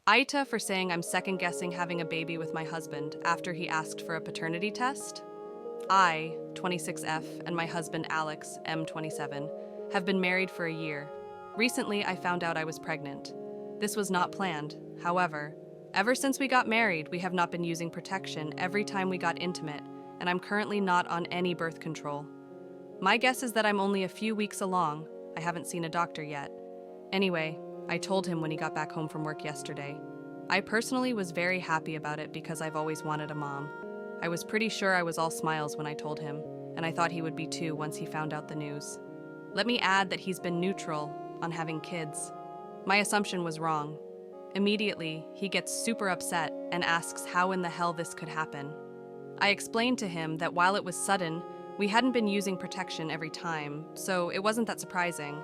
AITAH for saying I'm second-guessing having a baby with my husband after he asked for a paternity test. I, 26F, and my husband Alex, M27, have been married for a year. Recently, I found out I was pregnant. This was not planned. However, ever since we got married, we have not been using protection every time we got intimate, and I'm currently not on any birth control. My guess is that I'm only a few weeks along. I haven't seen a doctor yet. Anyway, I told him when he got back home from work yesterday. I personally was very happy about it because I've always wanted a mom. I was pretty sure I was all smiles when I told him, and I thought he would be too once he found out the news. Let me add that he's been neutral on having kids. My assumption was wrong. Immediately, he gets super upset and asks how in the hell this could happen. I explained to him that while it was sudden, we hadn't been using protection every time, so it wasn't that surprising.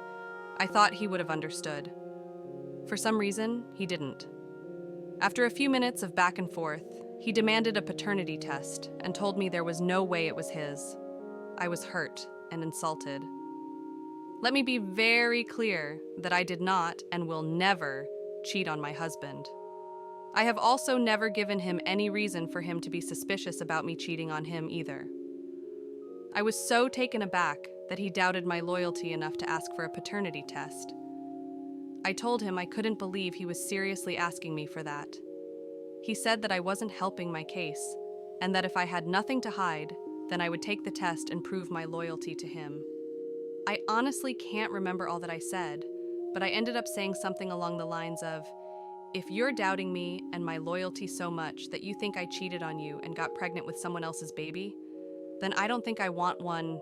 I thought he would have understood. For some reason, he didn't. After a few minutes of back and forth, he demanded a paternity test and told me there was no way it was his. I was hurt and insulted. Let me be very clear that I did not and will never cheat on my husband. I have also never given him any reason for him to be suspicious about me cheating on him either. I was so taken aback that he doubted my loyalty enough to ask for a paternity test. I told him I couldn't believe he was seriously asking me for that. He said that I wasn't helping my case, and that if I had nothing to hide, then I would take the test and prove my loyalty to him. I honestly can't remember all that I said, but I ended up saying something along the lines of, "If you're doubting me and my loyalty so much that you think I cheated on you and got pregnant with someone else's baby, then I don't think I want one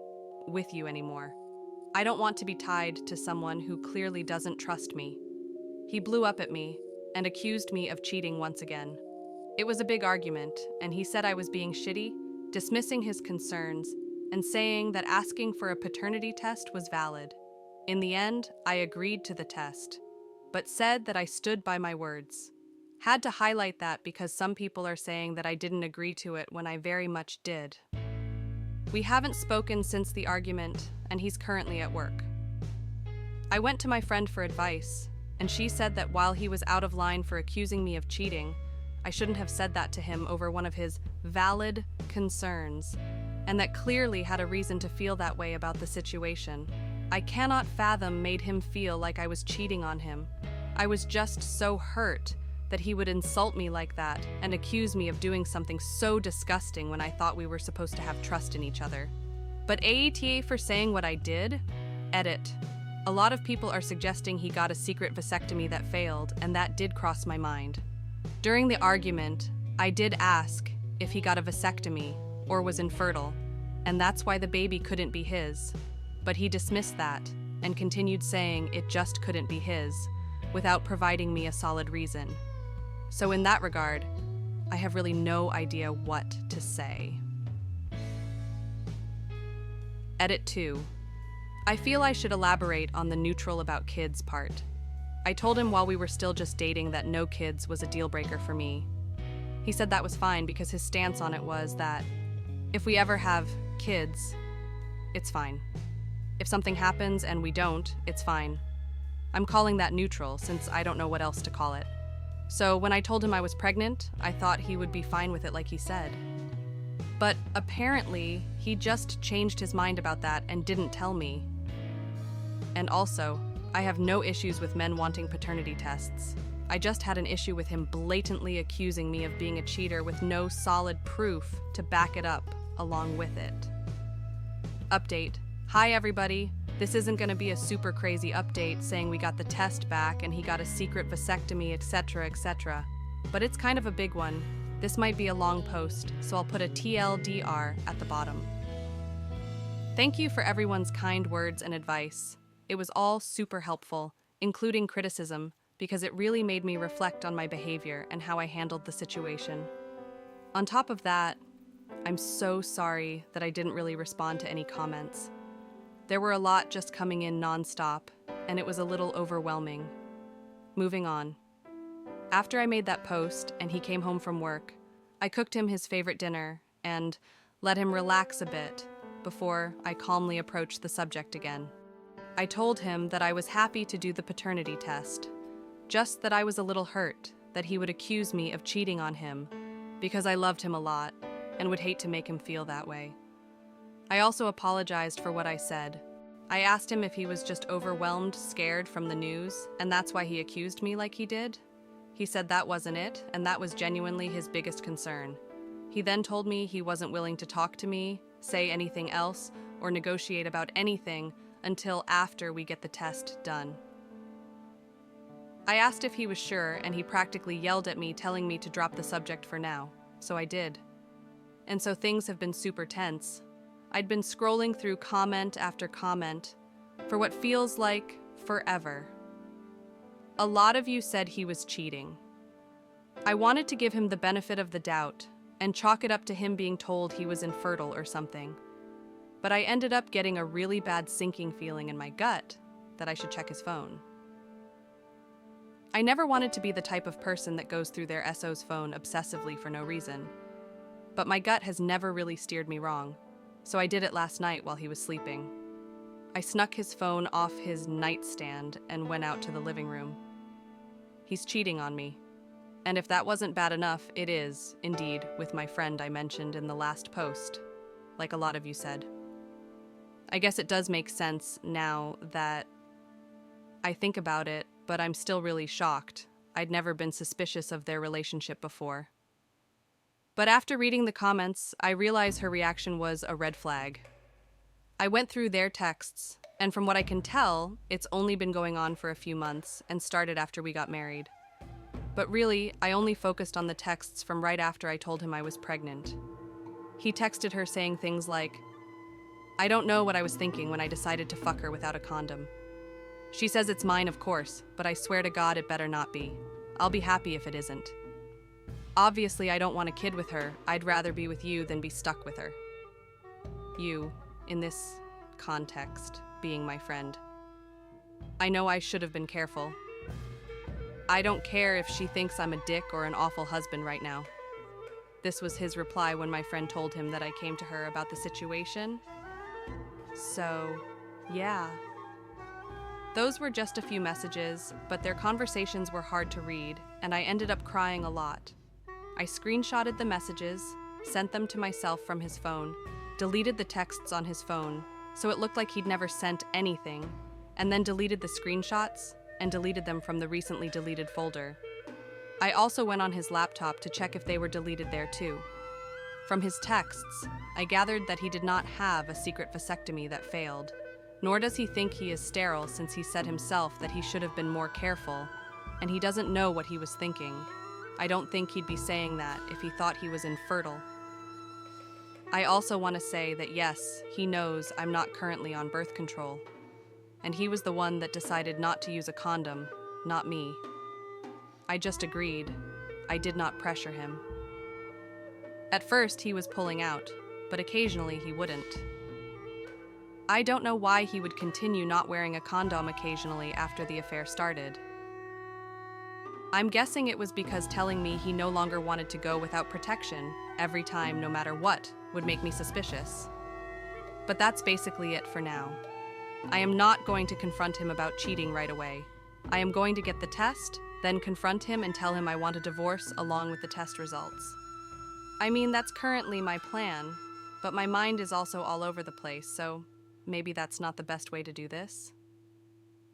with you anymore. I don't want to be tied to someone who clearly doesn't trust me." He blew up at me and accused me of cheating once again. It was a big argument, and he said I was being shitty, dismissing his concerns, and saying that asking for a paternity test was valid. In the end, I agreed to the test, but said that I stood by my words. Had to highlight that because some people are saying that I didn't agree to it when I very much did. We haven't spoken since the argument, and he's currently at work. I went to my friend for advice, and she said that while he was out of line for accusing me of cheating, I shouldn't have said that to him over one of his valid concerns, and that clearly had a reason to feel that way about the situation. I cannot fathom made him feel like I was cheating on him. I was just so hurt that he would insult me like that and accuse me of doing something so disgusting when I thought we were supposed to have trust in each other. But AITAH for saying what I did? Edit. A lot of people are suggesting he got a secret vasectomy that failed, and that did cross my mind. During the argument, I did ask if he got a vasectomy or was infertile, and that's why the baby couldn't be his. But he dismissed that and continued saying it just couldn't be his, without providing me a solid reason. So in that regard, I have really no idea what to say. Edit 2. I feel I should elaborate on the neutral about kids part. I told him while we were still just dating that no kids was a deal breaker for me. He said that was fine because his stance on it was that if we ever have kids, it's fine. If something happens and we don't, it's fine. I'm calling that neutral since I don't know what else to call it. So when I told him I was pregnant, I thought he would be fine with it like he said. But apparently, he just changed his mind about that and didn't tell me. And also, I have no issues with men wanting paternity tests. I just had an issue with him blatantly accusing me of being a cheater with no solid proof to back it up along with it. Update. Hi everybody. This isn't going to be a super crazy update saying we got the test back and he got a secret vasectomy, etc., etc. But it's kind of a big one. This might be a long post, so I'll put a TLDR at the bottom. Thank you for everyone's kind words and advice. It was all super helpful, including criticism, because it really made me reflect on my behavior and how I handled the situation. On top of that, I'm so sorry that I didn't really respond to any comments. There were a lot just coming in nonstop, and it was a little overwhelming. Moving on. After I made that post and he came home from work, I cooked him his favorite dinner and let him relax a bit before I calmly approached the subject again. I told him that I was happy to do the paternity test, just that I was a little hurt that he would accuse me of cheating on him because I loved him a lot and would hate to make him feel that way. I also apologized for what I said. I asked him if he was just overwhelmed, scared from the news, and that's why he accused me like he did. He said that wasn't it, and that was genuinely his biggest concern. He then told me he wasn't willing to talk to me, say anything else, or negotiate about anything until after we get the test done. I asked if he was sure, and he practically yelled at me, telling me to drop the subject for now, so I did. And so things have been super tense. I'd been scrolling through comment after comment for what feels like forever. A lot of you said he was cheating. I wanted to give him the benefit of the doubt and chalk it up to him being told he was infertile or something. But I ended up getting a really bad sinking feeling in my gut that I should check his phone. I never wanted to be the type of person that goes through their SO's phone obsessively for no reason. But my gut has never really steered me wrong, so I did it last night while he was sleeping. I snuck his phone off his nightstand and went out to the living room. He's cheating on me. And if that wasn't bad enough, it is, indeed, with my friend I mentioned in the last post, like a lot of you said. I guess it does make sense now that I think about it, but I'm still really shocked. I'd never been suspicious of their relationship before. But after reading the comments, I realized her reaction was a red flag. I went through their texts, and from what I can tell, it's only been going on for a few months and started after we got married. But really, I only focused on the texts from right after I told him I was pregnant. He texted her saying things like, "I don't know what I was thinking when I decided to fuck her without a condom. She says it's mine, of course, but I swear to God it better not be. I'll be happy if it isn't. Obviously, I don't want a kid with her. I'd rather be with you than be stuck with her." You, in this context, being my friend. I know I should have been careful. I don't care if she thinks I'm a dick or an awful husband right now. This was his reply when my friend told him that I came to her about the situation. So, yeah. Those were just a few messages, but their conversations were hard to read, and I ended up crying a lot. I screenshotted the messages, sent them to myself from his phone, deleted the texts on his phone, so it looked like he'd never sent anything, and then deleted the screenshots and deleted them from the recently deleted folder. I also went on his laptop to check if they were deleted there too. From his texts, I gathered that he did not have a secret vasectomy that failed, nor does he think he is sterile since he said himself that he should have been more careful, and he doesn't know what he was thinking. I don't think he'd be saying that if he thought he was infertile. I also want to say that yes, he knows I'm not currently on birth control, and he was the one that decided not to use a condom, not me. I just agreed. I did not pressure him. At first, he was pulling out, but occasionally he wouldn't. I don't know why he would continue not wearing a condom occasionally after the affair started. I'm guessing it was because telling me he no longer wanted to go without protection every time, no matter what, would make me suspicious. But that's basically it for now. I am not going to confront him about cheating right away. I am going to get the test, then confront him and tell him I want a divorce along with the test results. I mean, that's currently my plan, but my mind is also all over the place, so maybe that's not the best way to do this.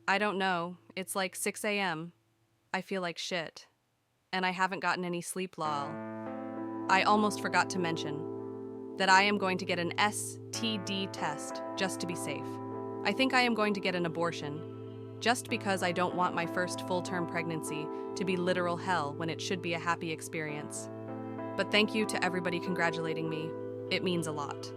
I don't know. It's like 6 a.m. I feel like shit, and I haven't gotten any sleep, lol. I almost forgot to mention that I am going to get an STD test just to be safe. I think I am going to get an abortion, just because I don't want my first full-term pregnancy to be literal hell when it should be a happy experience. But thank you to everybody congratulating me. It means a lot.